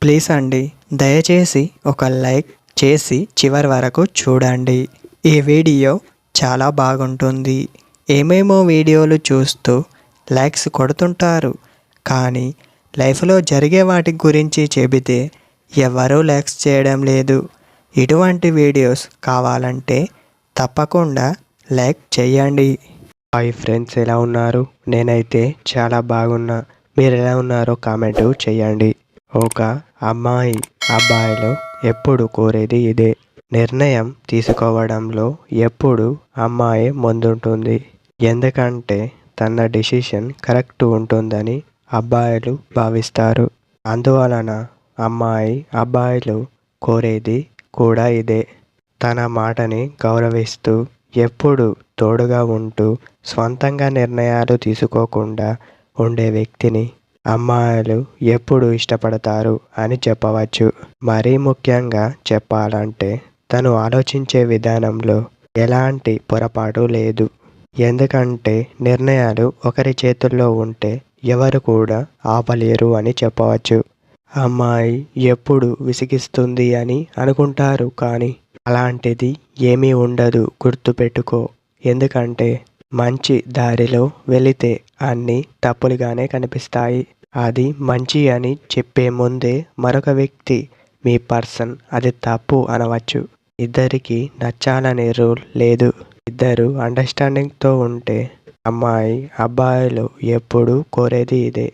Please అండి, దయచేసి ఒక లైక్ చేసి చివరి వరకు చూడండి. ఈ వీడియో చాలా బాగుంటుంది. ఏమేమో వీడియోలు చూస్తూ లైక్స్ కొడుతుంటారు, కానీ లైఫ్లో జరిగే వాటి గురించి చెబితే ఎవరూ లైక్స్ చేయడం లేదు. ఇటువంటి వీడియోస్ కావాలంటే తప్పకుండా లైక్ చేయండి. హాయ్ ఫ్రెండ్స్, ఎలా ఉన్నారు? నేనైతే చాలా బాగున్నా. మీరు ఎలా ఉన్నారో కామెంట్ చేయండి. ఒక అమ్మాయి అబ్బాయిలు ఎప్పుడు కోరేది ఇదే. నిర్ణయం తీసుకోవడంలో ఎప్పుడు అమ్మాయి ముందుంటుంది. ఎందుకంటే తన డిసిషన్ కరెక్ట్ ఉంటుందని అబ్బాయిలు భావిస్తారు. అందువలన అమ్మాయి అబ్బాయిలు కోరేది కూడా ఇదే. తన మాటని గౌరవిస్తూ ఎప్పుడు తోడుగా ఉంటూ స్వంతంగా నిర్ణయాలు తీసుకోకుండా ఉండే వ్యక్తిని అమ్మాయిలు ఎప్పుడు ఇష్టపడతారు అని చెప్పవచ్చు. మరీ ముఖ్యంగా చెప్పాలంటే తను ఆలోచించే విధానంలో ఎలాంటి పొరపాటు లేదు. ఎందుకంటే నిర్ణయాలు ఒకరి చేతుల్లో ఉంటే ఎవరు కూడా ఆపలేరు అని చెప్పవచ్చు. అమ్మాయి ఎప్పుడు విసిగిస్తుంది అని అనుకుంటారు, కానీ అలాంటిది ఏమీ ఉండదు, గుర్తుపెట్టుకో. ఎందుకంటే మంచి దారిలో వెళితే అన్నీ తప్పులుగానే కనిపిస్తాయి. అది మంచి అని చెప్పే ముందే మరొక వ్యక్తి, మీ పర్సన్, అది తప్పు అనవచ్చు. ఇద్దరికి నచ్చాలనే రూల్ లేదు. ఇద్దరు అండర్స్టాండింగ్తో ఉంటే అమ్మాయి అబ్బాయిలు ఎప్పుడూ కోరేది ఇదే.